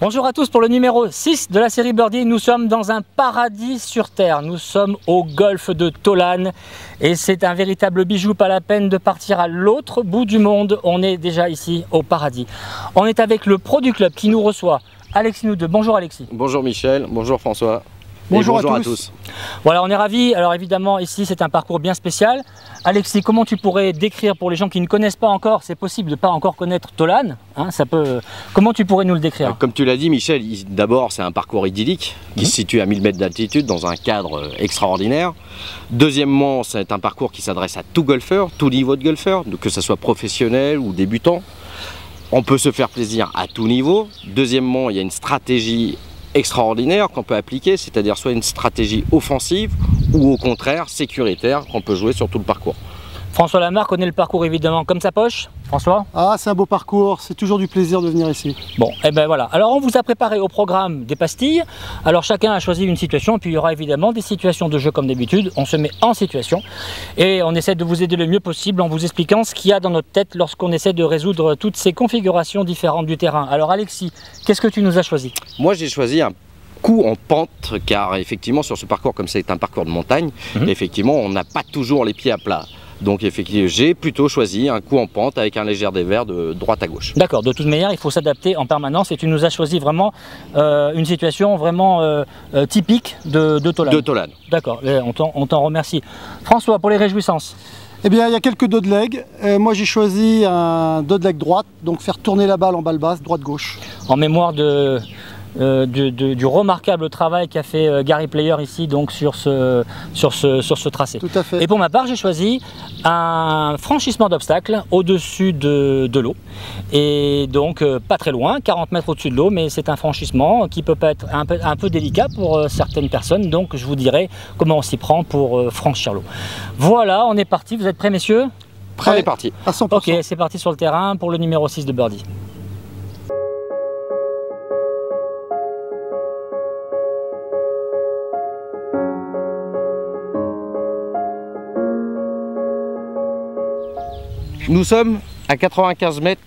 Bonjour à tous pour le numéro 6 de la série Birdie. Nous sommes dans un paradis sur terre. Nous sommes au golfe de Tolane et c'est un véritable bijou, pas la peine de partir à l'autre bout du monde. On est déjà ici au paradis. On est avec le pro du club qui nous reçoit, Alexis Noudeux. Bonjour Alexis. Bonjour Michel, bonjour François. Bonjour à tous. Voilà, on est ravis. Alors évidemment, ici, c'est un parcours bien spécial. Alexis, comment tu pourrais décrire pour les gens qui ne connaissent pas encore, c'est possible de ne pas encore connaître Tolane, hein, comment tu pourrais nous le décrire? Comme tu l'as dit Michel, d'abord c'est un parcours idyllique qui se situe à 1000 mètres d'altitude dans un cadre extraordinaire. Deuxièmement, c'est un parcours qui s'adresse à tout golfeur, tout niveau de golfeur, que ce soit professionnel ou débutant. On peut se faire plaisir à tout niveau. Deuxièmement, il y a une stratégie extraordinaire qu'on peut appliquer, c'est-à-dire soit une stratégie offensive ou au contraire sécuritaire qu'on peut jouer sur tout le parcours. François Lamarre connaît le parcours évidemment comme sa poche. François? Ah, c'est un beau parcours, c'est toujours du plaisir de venir ici. Bon, et ben voilà. Alors on vous a préparé au programme des pastilles. Alors chacun a choisi une situation, puis il y aura évidemment des situations de jeu comme d'habitude. On se met en situation et on essaie de vous aider le mieux possible en vous expliquant ce qu'il y a dans notre tête lorsqu'on essaie de résoudre toutes ces configurations différentes du terrain. Alors Alexis, qu'est-ce que tu nous as choisi? Moi j'ai choisi un coup en pente, car effectivement sur ce parcours, comme c'est un parcours de montagne, effectivement on n'a pas toujours les pieds à plat. Donc effectivement, j'ai plutôt choisi un coup en pente avec un léger dévers de droite à gauche. D'accord, de toute manière, il faut s'adapter en permanence et tu nous as choisi vraiment une situation vraiment typique de Tolane. De Tolane. D'accord, on t'en remercie. François, pour les réjouissances? Eh bien, il y a quelques dodlegs. Moi, j'ai choisi un dodleg droite, donc faire tourner la balle en balle basse, droite-gauche. En mémoire du remarquable travail qu'a fait Gary Player ici donc sur ce tracé. Tout à fait. Et pour ma part, j'ai choisi un franchissement d'obstacle au-dessus de l'eau et donc pas très loin, 40 mètres au-dessus de l'eau, mais c'est un franchissement qui peut être un peu délicat pour certaines personnes, donc je vous dirai comment on s'y prend pour franchir l'eau. Voilà, on est parti. Vous êtes prêts messieurs? Prêt. On est parti. À 100%. Ok, c'est parti sur le terrain pour le numéro 6 de Birdie. Nous sommes à 95 mètres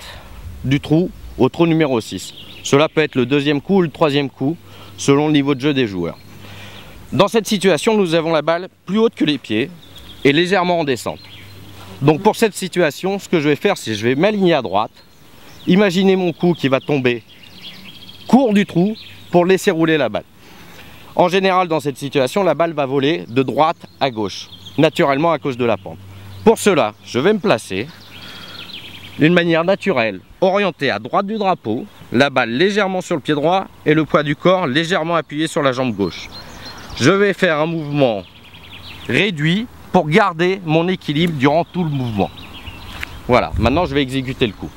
du trou, au trou numéro 6. Cela peut être le deuxième coup ou le troisième coup, selon le niveau de jeu des joueurs. Dans cette situation, nous avons la balle plus haute que les pieds et légèrement en descente. Donc pour cette situation, ce que je vais faire, c'est que je vais m'aligner à droite. Imaginez mon coup qui va tomber court du trou pour laisser rouler la balle. En général, dans cette situation, la balle va voler de droite à gauche, naturellement à cause de la pente. Pour cela, je vais me placer d'une manière naturelle, orientée à droite du drapeau, la balle légèrement sur le pied droit et le poids du corps légèrement appuyé sur la jambe gauche. Je vais faire un mouvement réduit pour garder mon équilibre durant tout le mouvement. Voilà, maintenant je vais exécuter le coup.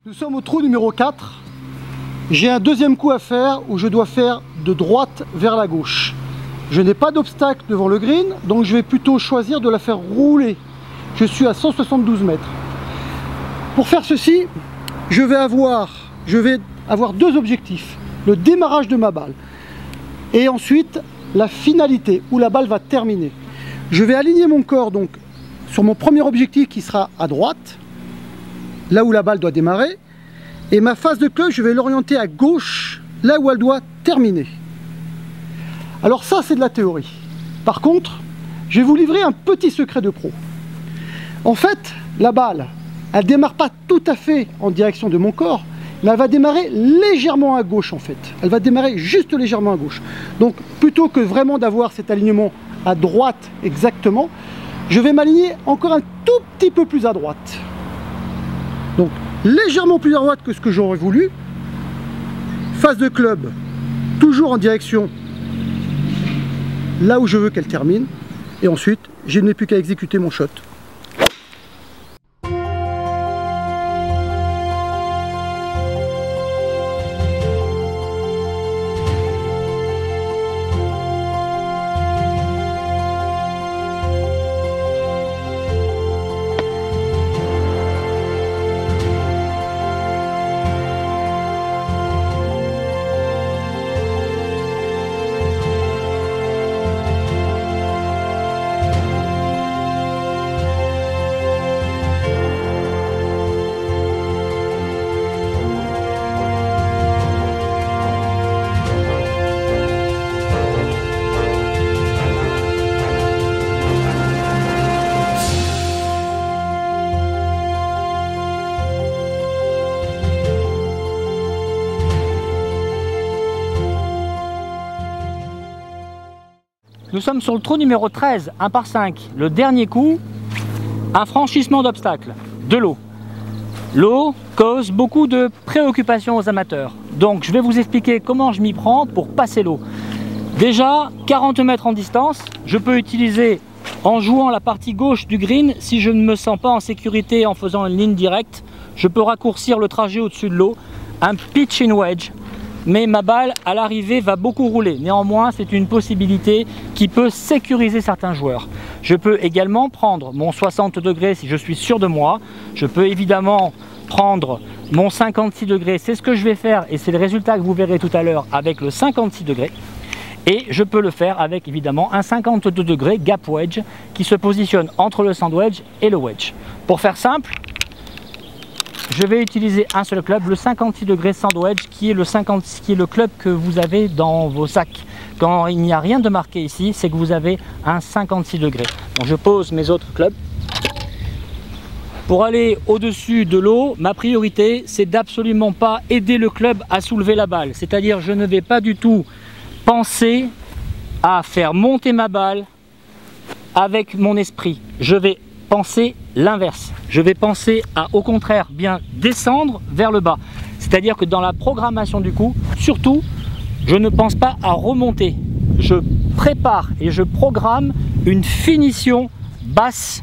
Nous sommes au trou numéro 4. J'ai un deuxième coup à faire où je dois faire de droite vers la gauche. Je n'ai pas d'obstacle devant le green, donc je vais plutôt choisir de la faire rouler. Je suis à 172 mètres. Pour faire ceci, je vais avoir deux objectifs. Le démarrage de ma balle. et ensuite la finalité où la balle va terminer. Je vais aligner mon corps donc sur mon premier objectif qui sera à droite, là où la balle doit démarrer, et ma face de club, je vais l'orienter à gauche, là où elle doit terminer. Alors ça, c'est de la théorie. Par contre, je vais vous livrer un petit secret de pro. En fait, la balle, elle ne démarre pas tout à fait en direction de mon corps, mais elle va démarrer légèrement à gauche en fait. Elle va démarrer juste légèrement à gauche. Donc plutôt que vraiment d'avoir cet alignement à droite exactement, je vais m'aligner encore un tout petit peu plus à droite. Donc légèrement plus à droite que ce que j'aurais voulu. Face de club, toujours en direction là où je veux qu'elle termine. Et ensuite, je n'ai plus qu'à exécuter mon shot. Nous sommes sur le trou numéro 13, 1 par 5. Le dernier coup, un franchissement d'obstacle, de l'eau. L'eau cause beaucoup de préoccupations aux amateurs. Donc je vais vous expliquer comment je m'y prends pour passer l'eau. Déjà, 40 mètres en distance, je peux utiliser en jouant la partie gauche du green. Si je ne me sens pas en sécurité en faisant une ligne directe, je peux raccourcir le trajet au-dessus de l'eau, un pitch in wedge. Mais ma balle à l'arrivée va beaucoup rouler. Néanmoins, c'est une possibilité qui peut sécuriser certains joueurs. Je peux également prendre mon 60 degrés si je suis sûr de moi. Je peux évidemment prendre mon 56 degrés. C'est ce que je vais faire et c'est le résultat que vous verrez tout à l'heure avec le 56 degrés. Et je peux le faire avec évidemment un 52 degrés gap wedge qui se positionne entre le sand wedge et le wedge. Pour faire simple, je vais utiliser un seul club, le 56 degrés sand wedge, qui est le club que vous avez dans vos sacs. Quand il n'y a rien de marqué ici, c'est que vous avez un 56 degrés. Donc je pose mes autres clubs. Pour aller au-dessus de l'eau, ma priorité, c'est d'absolument pas aider le club à soulever la balle. C'est-à-dire, je ne vais pas du tout penser à faire monter ma balle avec mon esprit. Je vais penser l'inverse. Je vais penser à, au contraire, bien descendre vers le bas. C'est-à-dire que dans la programmation du coup, surtout, je ne pense pas à remonter. Je prépare et je programme une finition basse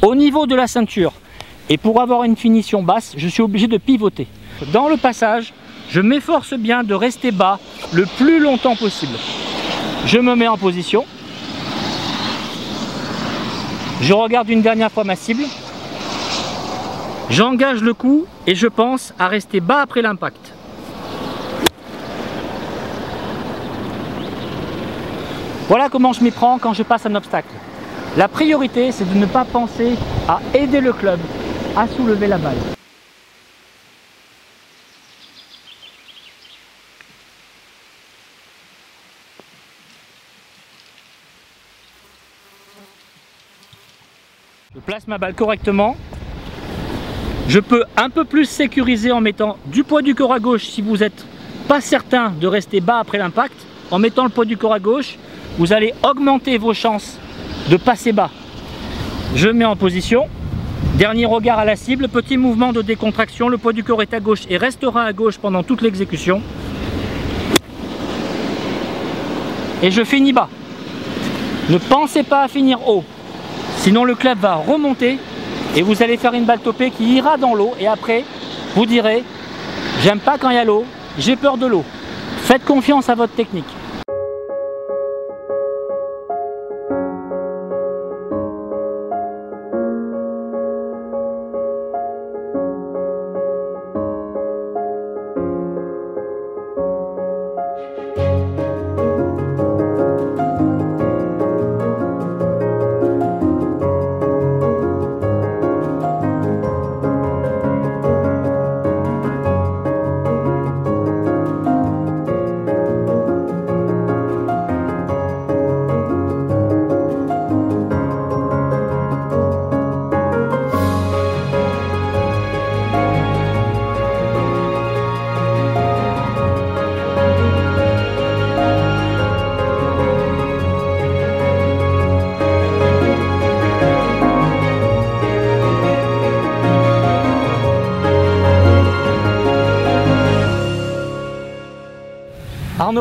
au niveau de la ceinture. Et pour avoir une finition basse, je suis obligé de pivoter. Dans le passage, je m'efforce bien de rester bas le plus longtemps possible. Je me mets en position. Je regarde une dernière fois ma cible, j'engage le coup et je pense à rester bas après l'impact. Voilà comment je m'y prends quand je passe un obstacle. La priorité, c'est de ne pas penser à aider le club à soulever la balle. Je place ma balle correctement. Je peux un peu plus sécuriser en mettant du poids du corps à gauche si vous n'êtes pas certain de rester bas après l'impact. En mettant le poids du corps à gauche, vous allez augmenter vos chances de passer bas. Je mets en position. Dernier regard à la cible, petit mouvement de décontraction. Le poids du corps est à gauche et restera à gauche pendant toute l'exécution. Et je finis bas. Ne pensez pas à finir haut. Sinon le club va remonter et vous allez faire une balle topée qui ira dans l'eau et après vous direz j'aime pas quand il y a l'eau, j'ai peur de l'eau. Faites confiance à votre technique.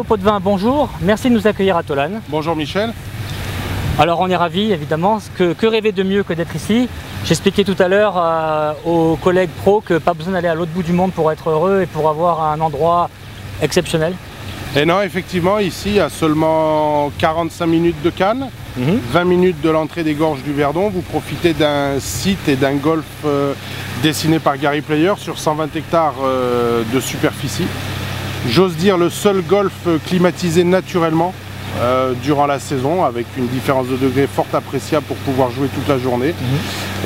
Potvin, bonjour, merci de nous accueillir à Tolane. Bonjour Michel. Alors on est ravis évidemment, que rêver de mieux que d'être ici. J'expliquais tout à l'heure aux collègues pros que pas besoin d'aller à l'autre bout du monde pour être heureux et pour avoir un endroit exceptionnel. Et non, effectivement, ici, à seulement 45 minutes de Cannes, 20 minutes de l'entrée des gorges du Verdon, vous profitez d'un site et d'un golf dessiné par Gary Player sur 120 hectares de superficie. J'ose dire le seul golf climatisé naturellement durant la saison, avec une différence de degré fort appréciable pour pouvoir jouer toute la journée.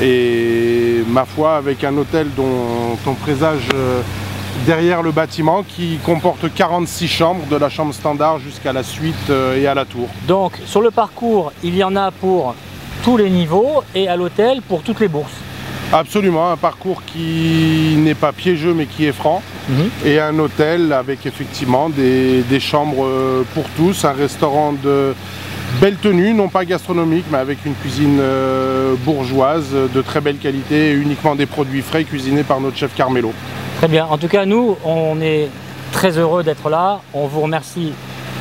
Et ma foi, avec un hôtel dont on présage derrière le bâtiment, qui comporte 46 chambres, de la chambre standard jusqu'à la suite et à la tour. Donc sur le parcours, il y en a pour tous les niveaux et à l'hôtel pour toutes les bourses. Absolument, un parcours qui n'est pas piégeux mais qui est franc, et un hôtel avec effectivement des chambres pour tous, un restaurant de belle tenue, non pas gastronomique mais avec une cuisine bourgeoise de très belle qualité et uniquement des produits frais cuisinés par notre chef Carmelo. Très bien, en tout cas nous on est très heureux d'être là, on vous remercie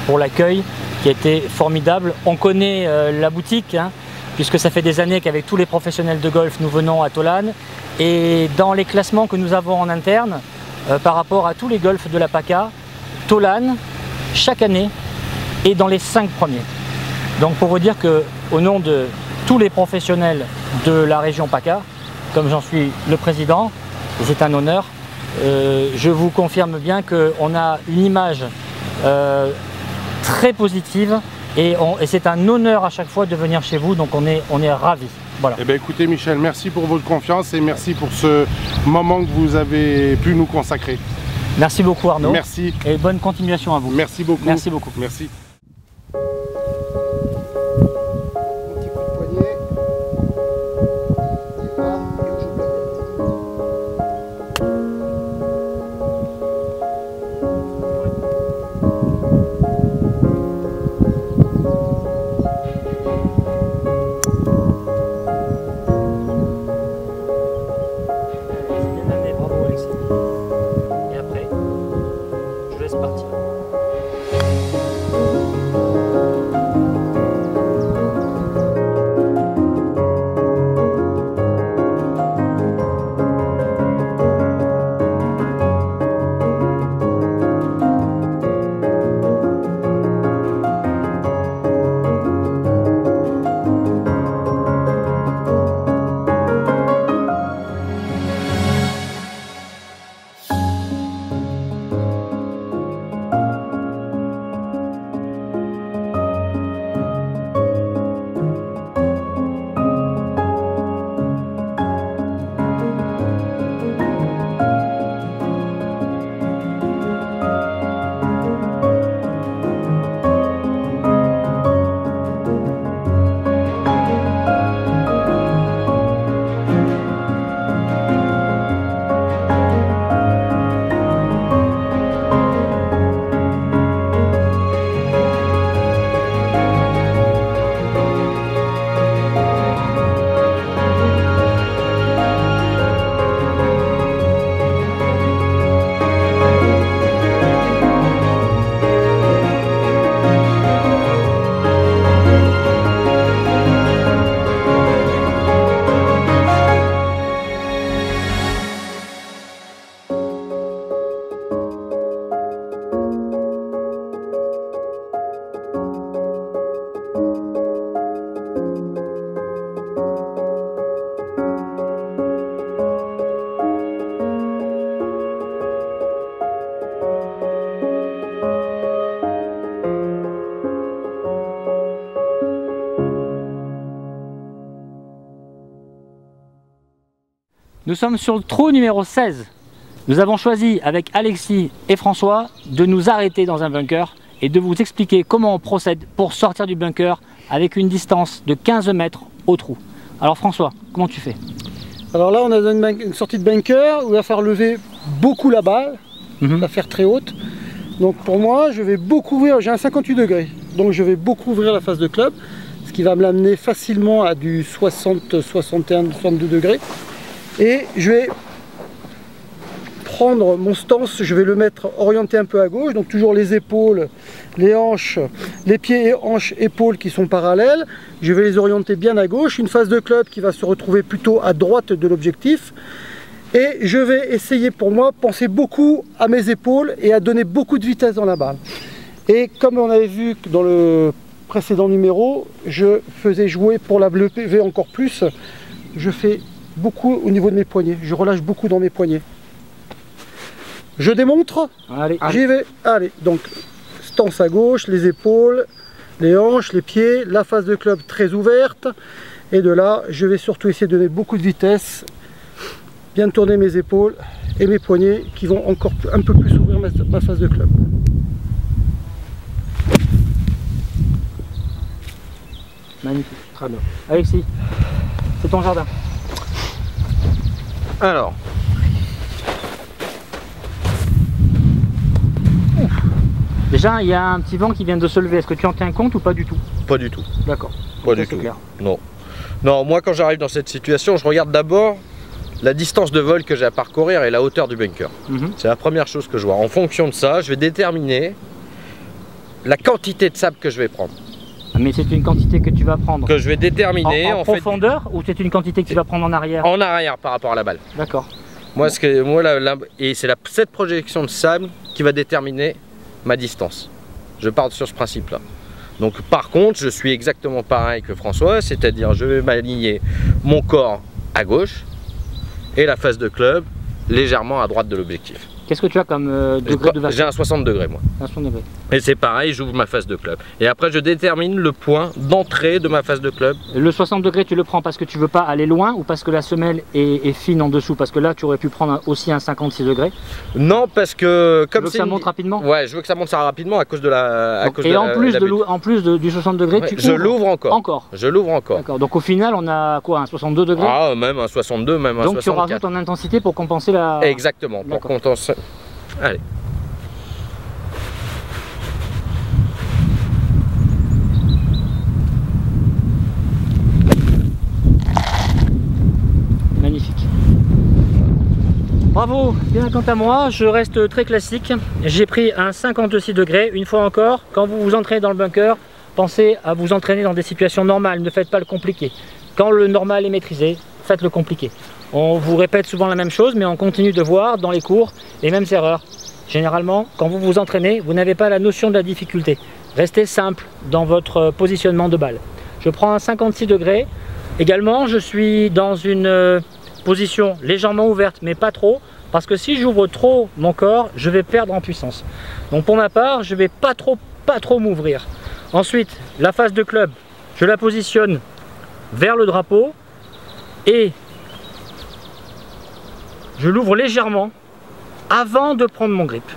pour l'accueil qui a été formidable. On connaît la boutique, puisque ça fait des années qu'avec tous les professionnels de golf nous venons à Tolane, et dans les classements que nous avons en interne par rapport à tous les golfs de la PACA, Tolane chaque année est dans les 5 premiers. Donc pour vous dire que au nom de tous les professionnels de la région PACA, comme j'en suis le président, c'est un honneur, je vous confirme bien qu'on a une image très positive. Et c'est un honneur à chaque fois de venir chez vous, donc on est ravis. Voilà. Eh bien, écoutez Michel, merci pour votre confiance et merci pour ce moment que vous avez pu nous consacrer. Merci beaucoup Arnaud. Merci. Et bonne continuation à vous. Merci beaucoup. Merci beaucoup. Merci. Nous sommes sur le trou numéro 16. Nous avons choisi avec Alexis et François de nous arrêter dans un bunker et de vous expliquer comment on procède pour sortir du bunker avec une distance de 15 mètres au trou. Alors François, comment tu fais? Alors là on a une sortie de bunker où il va falloir lever beaucoup la balle, la faire très haute. Donc pour moi je vais beaucoup ouvrir, j'ai un 58 degrés, donc je vais beaucoup ouvrir la face de club, ce qui va me l'amener facilement à du 60, 61, 62 degrés. Et je vais prendre mon stance, je vais le mettre orienté un peu à gauche, donc toujours les épaules, les hanches, les pieds et hanches, épaules qui sont parallèles. Je vais les orienter bien à gauche, une face de club qui va se retrouver plutôt à droite de l'objectif. Et je vais essayer pour moi penser beaucoup à mes épaules et à donner beaucoup de vitesse dans la balle. Et comme on avait vu dans le précédent numéro, je faisais jouer pour la bleue PV encore plus. Je fais beaucoup au niveau de mes poignets, je relâche beaucoup dans mes poignets. Je démontre, j'y vais, allez, donc stance à gauche, les épaules, les hanches, les pieds, la face de club très ouverte, et de là, je vais surtout essayer de donner beaucoup de vitesse, bien tourner mes épaules et mes poignets qui vont encore un peu plus ouvrir ma face de club. Magnifique, très bien. Alexis, c'est ton jardin. Alors, déjà, il y a un petit vent qui vient de se lever. Est-ce que tu en tiens compte ou pas du tout? pas du tout. D'accord. Pas du tout. Clair. Non. Non, moi quand j'arrive dans cette situation, je regarde d'abord la distance de vol que j'ai à parcourir et la hauteur du bunker. C'est la première chose que je vois. En fonction de ça, je vais déterminer la quantité de sable que je vais prendre. Mais c'est une quantité que tu vas prendre Que je vais déterminer en profondeur ou c'est une quantité que tu vas prendre en arrière? En arrière par rapport à la balle. D'accord. Moi, et c'est cette projection de sable qui va déterminer ma distance. Je pars sur ce principe-là. Donc par contre, je suis exactement pareil que François, c'est-à-dire je vais m'aligner mon corps à gauche et la face de club légèrement à droite de l'objectif. Qu'est-ce que tu as comme degré de vague? J'ai un 60 degrés moi. Un 60 degrés. Et c'est pareil, j'ouvre ma face de club. Et après je détermine le point d'entrée de ma face de club. Le 60 degrés tu le prends parce que tu veux pas aller loin ou parce que la semelle est fine en dessous? Parce que là tu aurais pu prendre aussi un 56 degrés. Non, parce que comme tu veux que ça monte rapidement? Ouais, je veux que ça monte ça rapidement à cause de la... en plus du 60 degrés, ouais, je l'ouvre encore. Je l'ouvre encore. D'accord, donc au final on a quoi, un 62 degrés? Ah, même un 62, même un 64. Donc tu rajoutes en intensité pour compenser la... Exactement, pour compenser... Allez. Magnifique. Bravo. Bien, quant à moi, je reste très classique. J'ai pris un 56 degrés. Une fois encore, quand vous vous entraînez dans le bunker, pensez à vous entraîner dans des situations normales. Ne faites pas le compliqué. Quand le normal est maîtrisé, faites le compliqué. On vous répète souvent la même chose, mais on continue de voir dans les cours les mêmes erreurs. Généralement, quand vous vous entraînez, vous n'avez pas la notion de la difficulté. Restez simple dans votre positionnement de balle. Je prends un 56 degrés. Également, je suis dans une position légèrement ouverte, mais pas trop, parce que si j'ouvre trop mon corps, je vais perdre en puissance. Donc pour ma part, je ne vais pas trop m'ouvrir. Ensuite, la face de club, je la positionne vers le drapeau et je l'ouvre légèrement avant de prendre mon grip.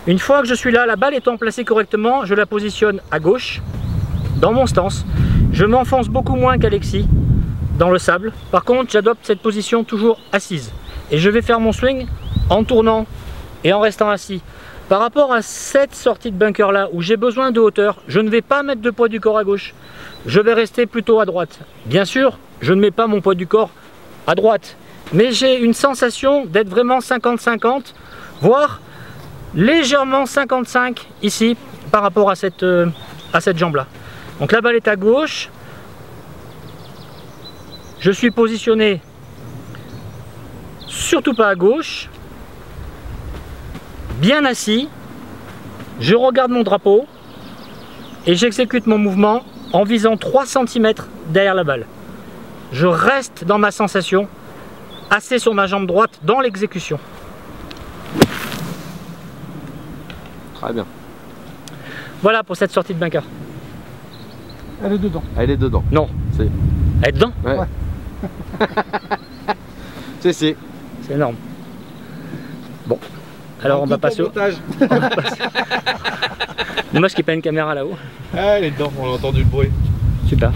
Une fois que je suis là, la balle étant placée correctement, je la positionne à gauche, dans mon stance. Je m'enfonce beaucoup moins qu'Alexis dans le sable. Par contre, j'adopte cette position toujours assise. Et je vais faire mon swing en tournant et en restant assis. Par rapport à cette sortie de bunker là, où j'ai besoin de hauteur, je ne vais pas mettre de poids du corps à gauche. Je vais rester plutôt à droite. Bien sûr, je ne mets pas mon poids du corps à droite. Mais j'ai une sensation d'être vraiment 50-50, voire légèrement 55 ici par rapport à cette jambe là. Donc la balle est à gauche, je suis positionné surtout pas à gauche, bien assis, je regarde mon drapeau et j'exécute mon mouvement en visant 3 cm derrière la balle. Je reste dans ma sensation, assez sur ma jambe droite dans l'exécution. Très bien. Voilà pour cette sortie de bunker. Elle est dedans. Elle est dedans. Non. C'est... Elle est dedans? Ouais. C'est. C'est énorme. Bon. Alors on va passer au... Dommage qu'il n'y ait pas une caméra là-haut. Ah, elle est dedans, on a entendu le bruit. Super.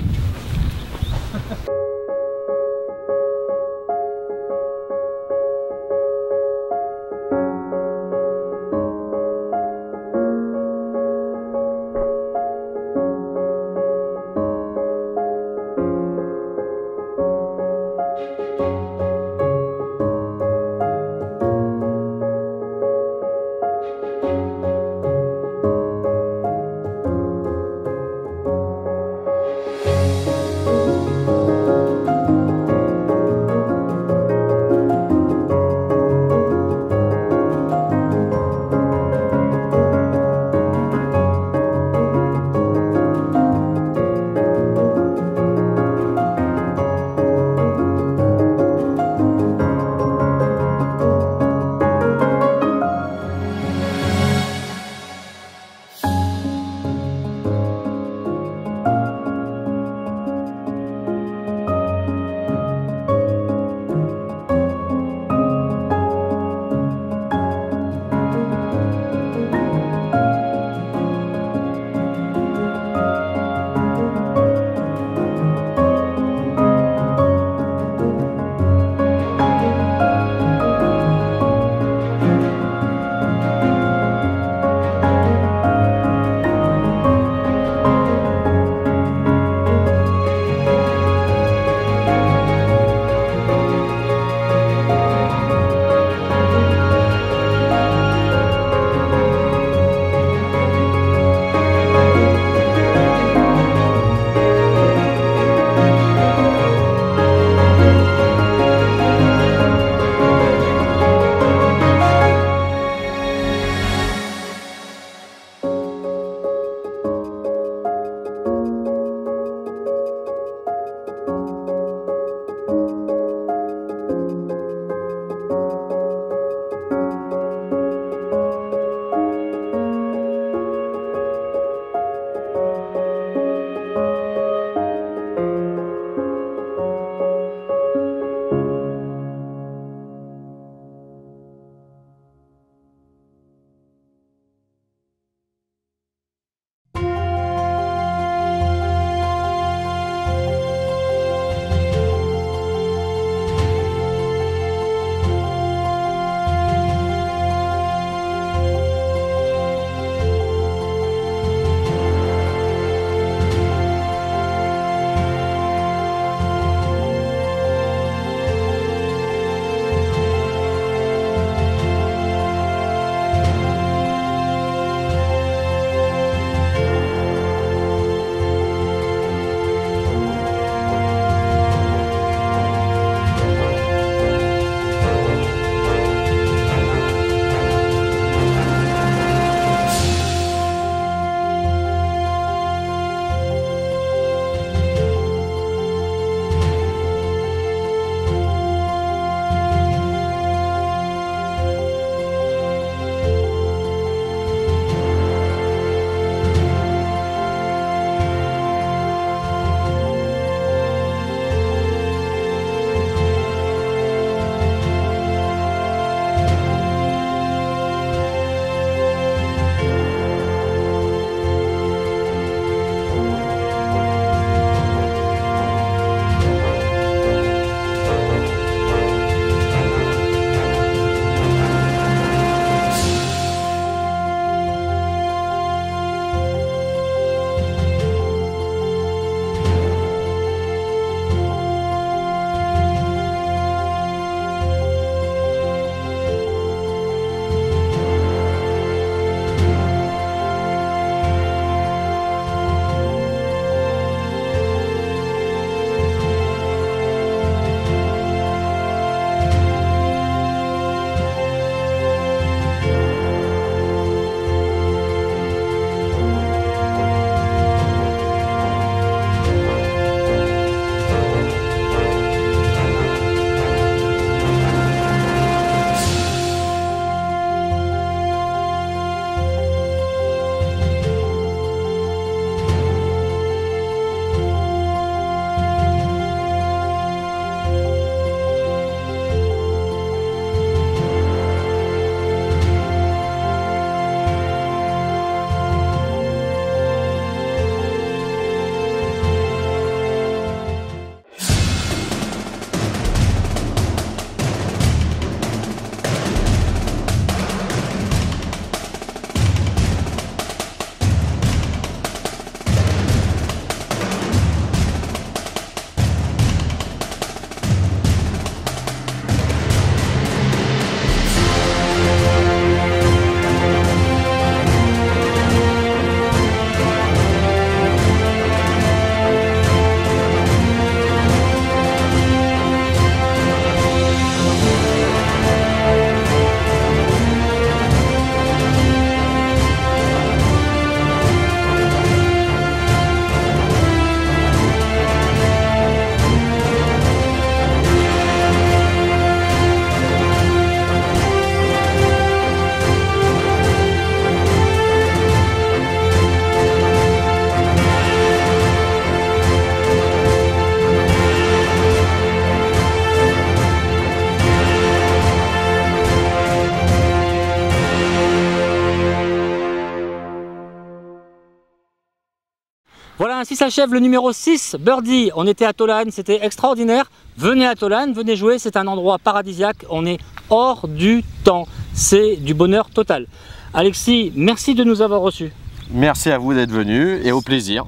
ainsi s'achève le numéro 6, Birdie. On était à Tolane, c'était extraordinaire. Venez à Tolane, venez jouer, c'est un endroit paradisiaque. On est hors du temps. C'est du bonheur total. Alexis, merci de nous avoir reçus. Merci à vous d'être venu et au plaisir.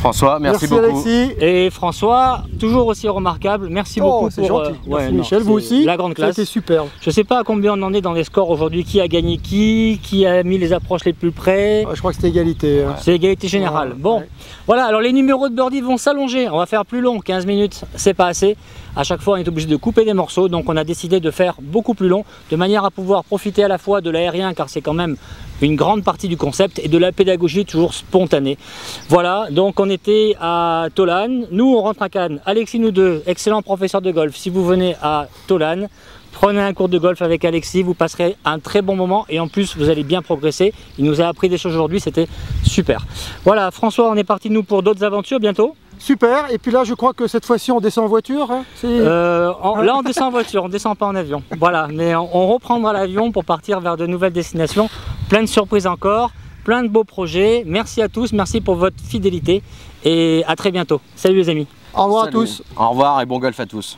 François, merci beaucoup. Alexis. Et François, toujours aussi remarquable. Merci beaucoup c'est pour gentil. Merci Michel, vous aussi. la grande classe. C'était superbe. Je ne sais pas à combien on en est dans les scores aujourd'hui, qui a gagné qui a mis les approches les plus près. Je crois que c'était égalité. C'est égalité générale. Ouais, Bon, ouais. voilà, alors les numéros de birdie vont s'allonger. On va faire plus long, 15 minutes, c'est pas assez. À chaque fois, on est obligé de couper des morceaux, donc on a décidé de faire beaucoup plus long, de manière à pouvoir profiter à la fois de l'aérien, car c'est quand même une grande partie du concept, et de la pédagogie toujours spontanée. Voilà, donc on était à Tolane, nous on rentre à Cannes. Alexis, nous deux, excellent professeur de golf. Si vous venez à Tolane, prenez un cours de golf avec Alexis, vous passerez un très bon moment et en plus vous allez bien progresser. Il nous a appris des choses aujourd'hui, c'était super. Voilà, François, on est parti nous pour d'autres aventures bientôt. Super, et puis là je crois que cette fois-ci on descend en voiture. Hein. Là on descend en voiture, on descend pas en avion. Voilà, mais on reprendra l'avion pour partir vers de nouvelles destinations. Plein de surprises encore, plein de beaux projets. Merci à tous, merci pour votre fidélité et à très bientôt. Salut les amis. Au revoir Salut. à tous. Au revoir et bon golf à tous.